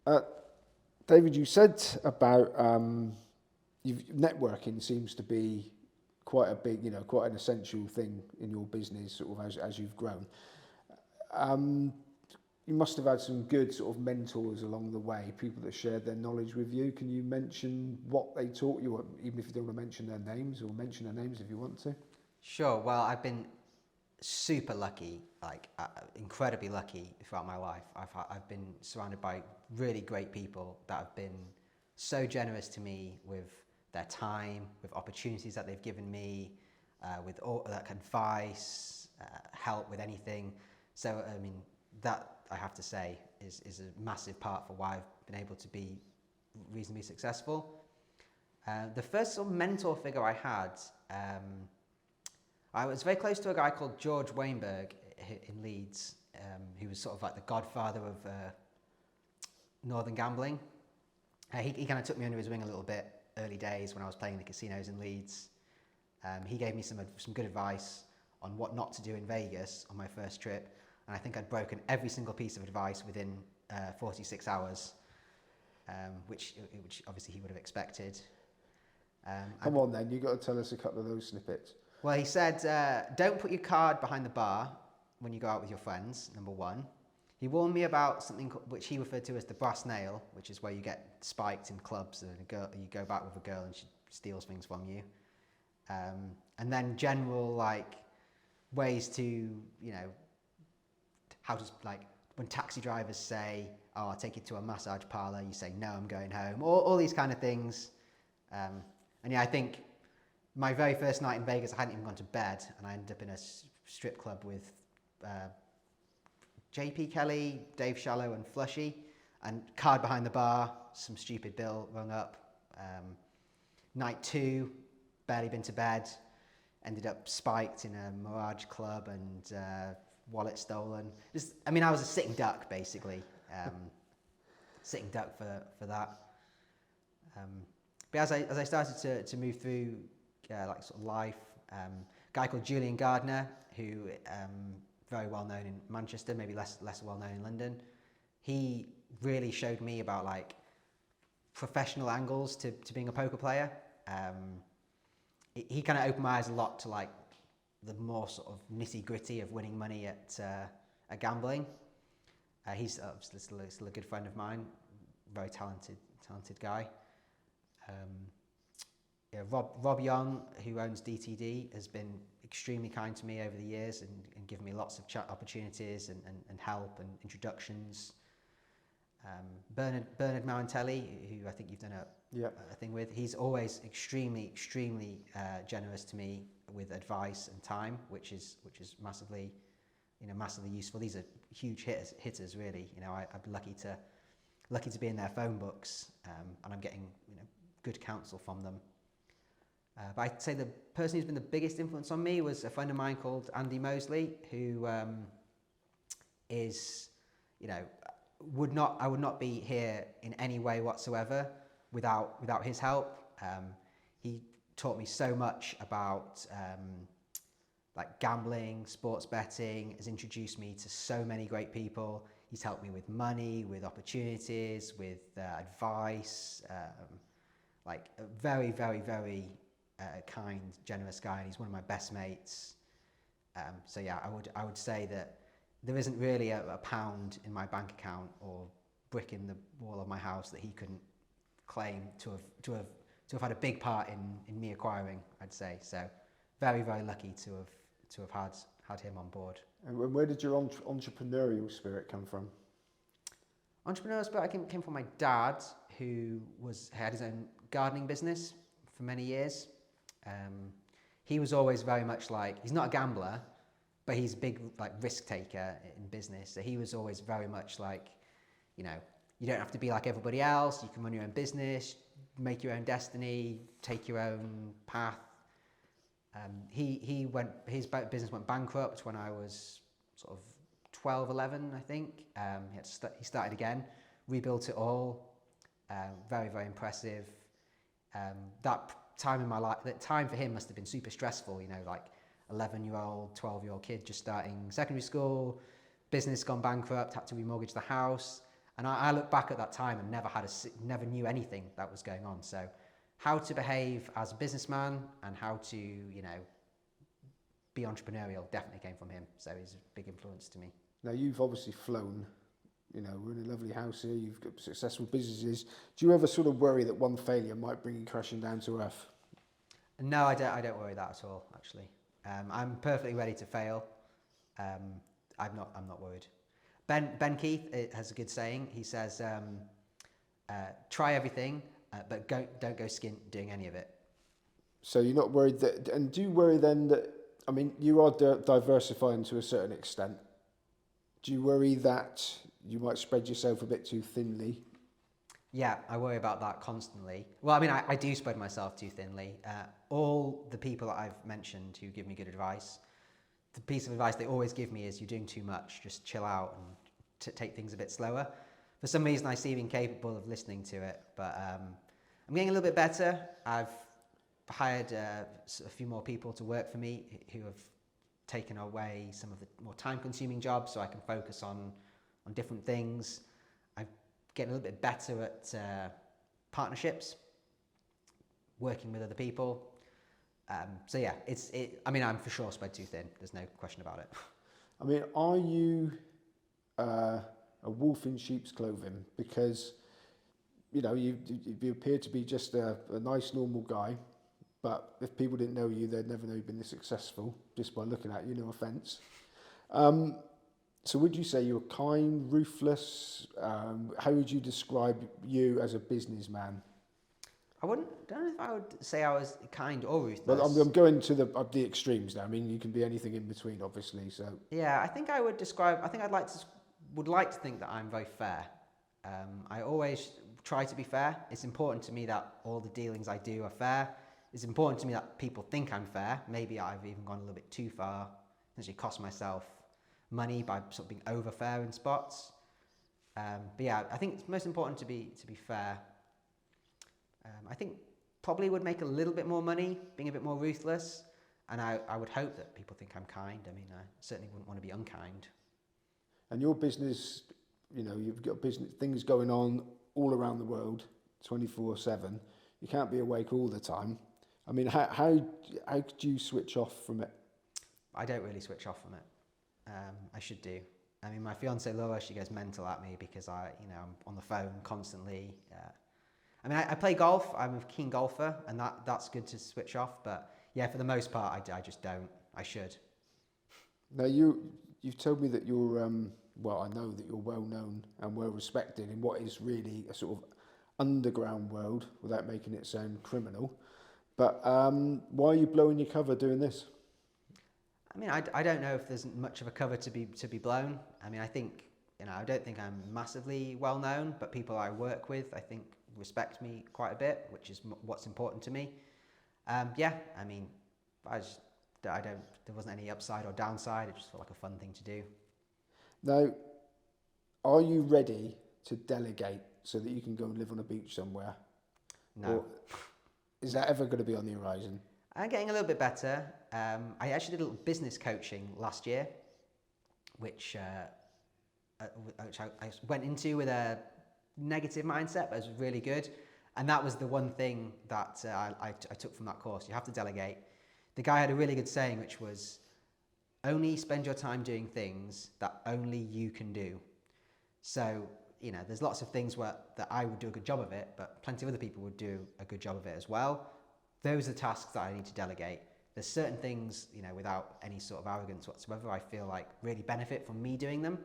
Uh, David, you said about networking seems to be quite a big, quite an essential thing in your business, sort of as you've grown. Um, you must have had some good sort of mentors along the way, people that shared their knowledge with you. Can you mention what they taught you, even if you don't want to mention their names, or mention their names if you want to? Sure. Well, I've been super lucky, incredibly lucky throughout my life. I've been surrounded by really great people that have been so generous to me with their time, with opportunities that they've given me, with all that advice, help with anything. So I mean, that I have to say is a massive part for why I've been able to be reasonably successful. The first sort of mentor figure I had. I was very close to a guy called George Weinberg in Leeds, who was sort of like the godfather of Northern Gambling. He kind of took me under his wing a little bit early days when I was playing the casinos in Leeds. He gave me some good advice on what not to do in Vegas on my first trip, and I think I'd broken every single piece of advice within 46 hours, which obviously he would have expected. Come on then, you've got to tell us a couple of those snippets. Well, he said, don't put your card behind the bar when you go out with your friends, number one. He warned me about something which he referred to as the brass nail, which is where you get spiked in clubs and you go back with a girl and she steals things from you. And then general ways to, how to, when taxi drivers say, oh, I'll take you to a massage parlour, you say, no, I'm going home. All these kind of things. And yeah, I think my very first night in Vegas, I hadn't even gone to bed, and I ended up in a strip club with JP Kelly, Dave Shallow, and Flushy, and card behind the bar, some stupid bill rung up. Night 2, barely been to bed, ended up spiked in a Mirage club and wallet stolen. I was a sitting duck, basically. Sitting duck for that. But as I started to move through sort of life, a guy called Julian Gardner, who very well known in Manchester, maybe less well known in London. He really showed me about professional angles to being a poker player. He kind of opened my eyes a lot to the more sort of nitty gritty of winning money at gambling. He's still a good friend of mine, very talented guy. Rob Young, who owns DTD, has been extremely kind to me over the years and given me lots of chat opportunities and help and introductions. Bernard Marantelli, who I think you've done a thing with, he's always extremely generous to me with advice and time, which is massively useful. These are huge hitters really. I'm lucky to be in their phone books, and I'm getting good counsel from them. But I'd say the person who's been the biggest influence on me was a friend of mine called Andy Mosley, who is, I would not be here in any way whatsoever without his help. He taught me so much about gambling, sports betting, has introduced me to so many great people. He's helped me with money, with opportunities, with advice. A very, very, very kind, generous guy, and he's one of my best mates. So yeah, I would say that there isn't really a pound in my bank account or brick in the wall of my house that he couldn't claim to have had a big part in me acquiring, I'd say. So very, very lucky to have had him on board. And where did your entrepreneurial spirit come from? Entrepreneurial spirit came from my dad, who had his own gardening business for many years. He was always very much he's not a gambler, but he's a big risk taker in business. So he was always very much you don't have to be like everybody else. You can run your own business, make your own destiny, take your own path. His business went bankrupt when I was sort of 12, 11, I think. He started again, rebuilt it all. Very, very impressive. That time in my life, that time for him must have been super stressful, 11-year-old, 12-year-old kid just starting secondary school, business gone bankrupt, had to remortgage the house. And I look back at that time and never knew anything that was going on. So how to behave as a businessman and how to, be entrepreneurial definitely came from him. So he's a big influence to me. Now, you've obviously flown, we're in a lovely house here, you've got successful businesses. Do you ever sort of worry that one failure might bring you crashing down to earth? No, I don't worry that at all, actually. I'm perfectly ready to fail. I'm not worried. Ben Keith has a good saying. He says, try everything, but don't go skint doing any of it. So you're not worried that, and do you worry then that, you are diversifying to a certain extent. Do you worry that you might spread yourself a bit too thinly? Yeah, I worry about that constantly. Well, I do spread myself too thinly. All the people that I've mentioned who give me good advice, the piece of advice they always give me is you're doing too much, just chill out and take things a bit slower. For some reason, I seem incapable of listening to it, but I'm getting a little bit better. I've hired a few more people to work for me who have taken away some of the more time-consuming jobs so I can focus on different things. I'm getting a little bit better at partnerships, working with other people. So yeah, I'm for sure spread too thin. There's no question about it. Are you a wolf in sheep's clothing? Because, you appear to be just a nice, normal guy. But if people didn't know you, they'd never know you've been this successful just by looking at you, no offence. So would you say you're kind, ruthless? How would you describe you as a businessman? Don't know if I would say I was kind or ruthless. But I'm going to the extremes now. You can be anything in between, obviously. So yeah, I think I would like to think that I'm very fair. I always try to be fair. It's important to me that all the dealings I do are fair. It's important to me that people think I'm fair. Maybe I've even gone a little bit too far, essentially cost myself money by sort of being over fair in spots. But yeah, I think it's most important to be fair. I think probably would make a little bit more money being a bit more ruthless, and I would hope that people think I'm kind. I certainly wouldn't want to be unkind. And your business, you've got business things going on all around the world, 24/7. You can't be awake all the time. How do you switch off from it? I don't really switch off from it. I should do. My fiance Laura, she goes mental at me because I'm on the phone constantly. I play golf. I'm a keen golfer, and that's good to switch off. But yeah, for the most part, I just don't. I should. Now you've told me that you're I know that you're well known and well respected in what is really a sort of underground world, without making it sound criminal. But why are you blowing your cover doing this? I don't know if there's much of a cover to be blown. I think I don't think I'm massively well known, but people I work with, I think, respect me quite a bit, which is what's important to me. There wasn't any upside or downside. It just felt like a fun thing to do. Now, are you ready to delegate so that you can go and live on a beach somewhere? No. Or is that ever going to be on the horizon? I'm getting a little bit better. I actually did a little business coaching last year, which I went into with a negative mindset, but it was really good. And that was the one thing that I took from that course. You have to delegate. The guy had a really good saying, which was, only spend your time doing things that only you can do. So, there's lots of things that I would do a good job of it, but plenty of other people would do a good job of it as well. Those are tasks that I need to delegate. There's certain things, without any sort of arrogance whatsoever, I feel like really benefit from me doing them.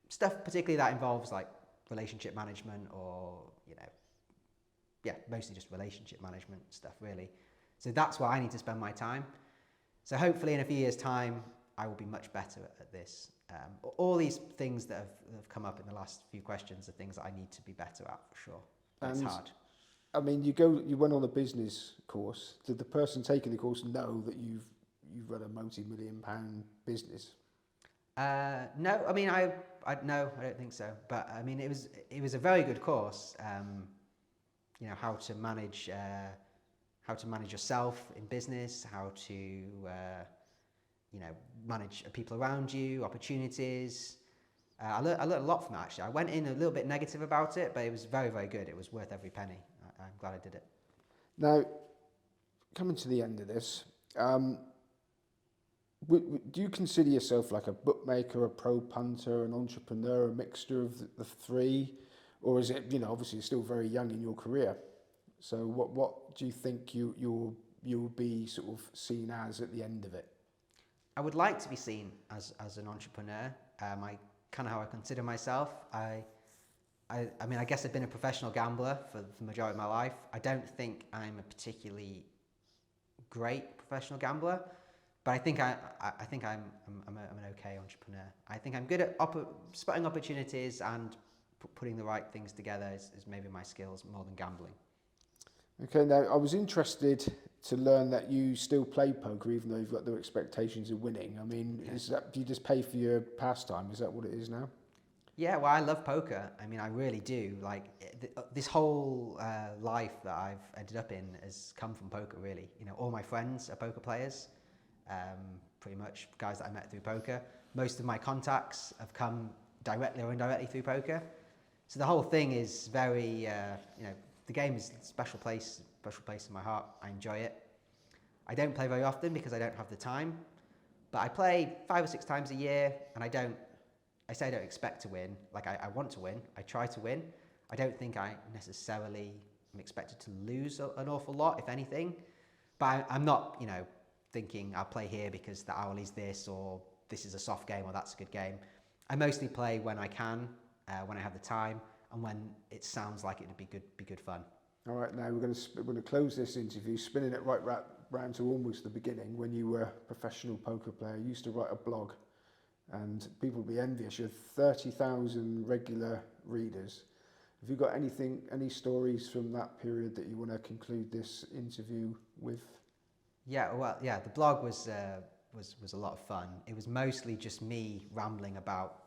Stuff particularly that involves like relationship management or, mostly just relationship management stuff really. So that's where I need to spend my time. So hopefully in a few years' time, I will be much better at this. All these things that have come up in the last few questions are things that I need to be better at for sure. But it's hard. You went on a business course. Did the person taking the course know that you've run a multi-million-pound business? No, I don't think so. But it was a very good course. How to manage yourself in business, how to manage people around you, opportunities. I learned a lot from it, actually. I went in a little bit negative about it, but it was very, very good. It was worth every penny. I'm glad I did it. Now, coming to the end of this, do you consider yourself like a bookmaker, a pro punter, an entrepreneur, a mixture of the three? Or is it, obviously you're still very young in your career. So what do you think you'll be sort of seen as at the end of it? I would like to be seen as an entrepreneur. I kind of how I consider myself. I mean, I guess I've been a professional gambler for the majority of my life. I don't think I'm a particularly great professional gambler, but I think I'm an okay entrepreneur. I think I'm good at spotting opportunities and putting the right things together is maybe my skills more than gambling. Okay, now I was interested to learn that you still play poker even though you've got the expectations of winning. I mean, do you just pay for your pastime? Is that what it is now? Yeah, well, I love poker. I mean, I really do. Like, this whole life that I've ended up in has come from poker, really. All my friends are poker players, pretty much guys that I met through poker. Most of my contacts have come directly or indirectly through poker. So the whole thing is very, the game is a special place in my heart. I enjoy it. I don't play very often because I don't have the time, but I play 5 or 6 times a year, and I don't expect to win. Like, I want to win. I try to win. I don't think I necessarily am expected to lose an awful lot, if anything, but I'm not, thinking I'll play here because the hourly's this, or this is a soft game, or that's a good game. I mostly play when I can, when I have the time, and when it sounds like it would be good fun. All right, now we're going to close this interview, spinning it right round to almost the beginning when you were a professional poker player. You used to write a blog, and people would be envious. You had 30,000 regular readers. Have you got any stories from that period that you want to conclude this interview with? Yeah, well, yeah, the blog was a lot of fun. It was mostly just me rambling about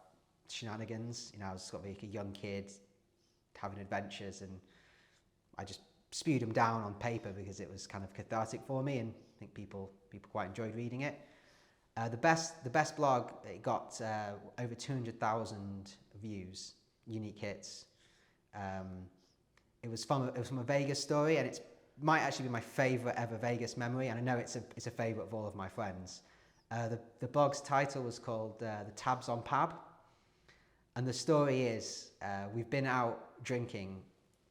shenanigans. I was sort of like a young kid having adventures, and I just spewed them down on paper because it was kind of cathartic for me, and I think people quite enjoyed reading it. The best blog, it got over 200,000 views, unique hits. It was from a Vegas story, and it might actually be my favourite ever Vegas memory, and I know it's a favourite of all of my friends. The blog's title was called The Tabs on Pab, and the story is we've been out drinking.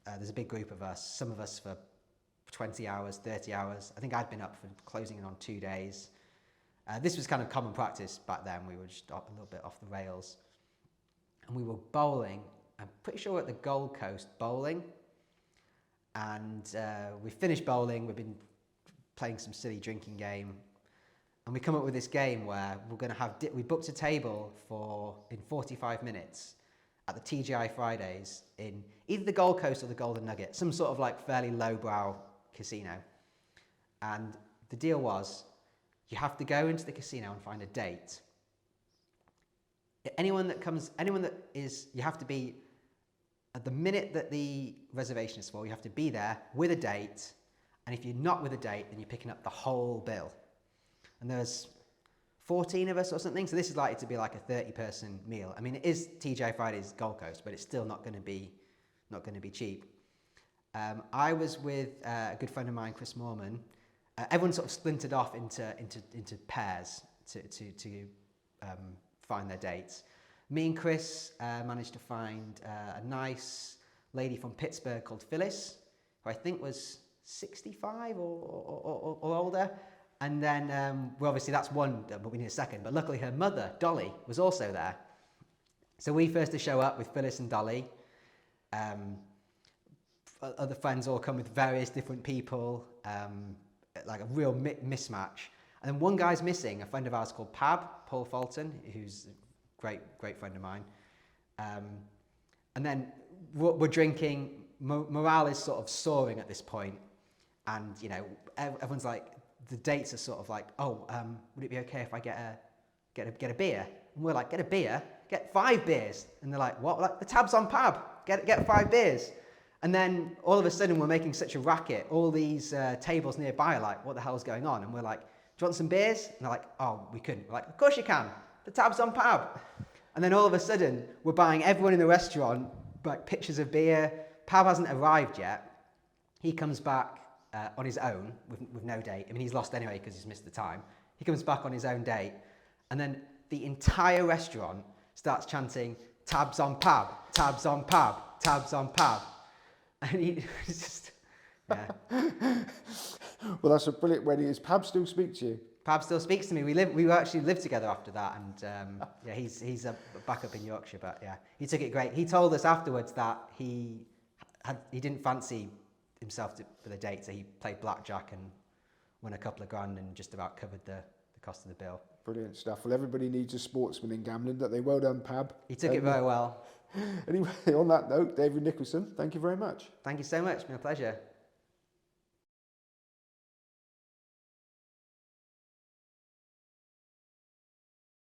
There's a big group of us, some of us for 20 hours, 30 hours. I think I'd been up for closing in on 2 days. This was kind of common practice back then. We were just a little bit off the rails. And we were bowling, I'm pretty sure at the Gold Coast bowling. And we finished bowling, we've been playing some silly drinking game. And we come up with this game where we're going to have, we booked a table in 45 minutes at the TGI Fridays in either the Gold Coast or the Golden Nugget, some sort of like fairly lowbrow casino. And the deal was, you have to go into the casino and find a date. You have to be, at the minute that the reservation is full, you have to be there with a date. And if you're not with a date, then you're picking up the whole bill. And there's 14 of us or something, so this is likely to be like a 30-person meal. I mean, it is TGI Fridays Gold Coast, but it's still not going to be cheap. I was with a good friend of mine, Chris Moorman. Everyone sort of splintered off into pairs to find their dates. Me and Chris managed to find a nice lady from Pittsburgh called Phyllis, who I think was 65 or older. And then, well, obviously that's one, but we need a second. But luckily her mother, Dolly, was also there. So we first to show up with Phyllis and Dolly. Other friends all come with various different people, like a real mismatch. And then one guy's missing, a friend of ours called Pab, Paul Fulton, who's a great friend of mine. And then we're drinking, morale is sort of soaring at this point. And, everyone's like, the dates are sort of like, would it be okay if I get a beer? And we're like, get a beer? Get 5 beers. And they're like, what? We're like, the tab's on Pab. Get 5 beers. And then all of a sudden we're making such a racket. All these tables nearby are like, what the hell's going on? And we're like, do you want some beers? And they're like, oh, we couldn't. We're like, of course you can. The tab's on Pab. And then all of a sudden, we're buying everyone in the restaurant like pitchers of beer. Pab hasn't arrived yet. He comes back on his own with no date. I mean, he's lost anyway because he's missed the time. He comes back on his own date, and then the entire restaurant starts chanting, "Tabs on Pab, tabs on Pab, tabs on Pab." And he just, yeah. Well, that's a brilliant wedding. Does Pab still speak to you? Pab still speaks to me. We actually lived together after that, and yeah, he's back up in Yorkshire. But yeah, he took it great. He told us afterwards that he didn't fancy himself for the date, so he played blackjack and won a couple of grand and just about covered the cost of the bill. Brilliant stuff. Well, everybody needs a sportsman in gambling, don't they? Well done, Pab. He took it very well. Anyway, on that note, David Nicholson, thank you very much. Thank you so much. It's been a pleasure.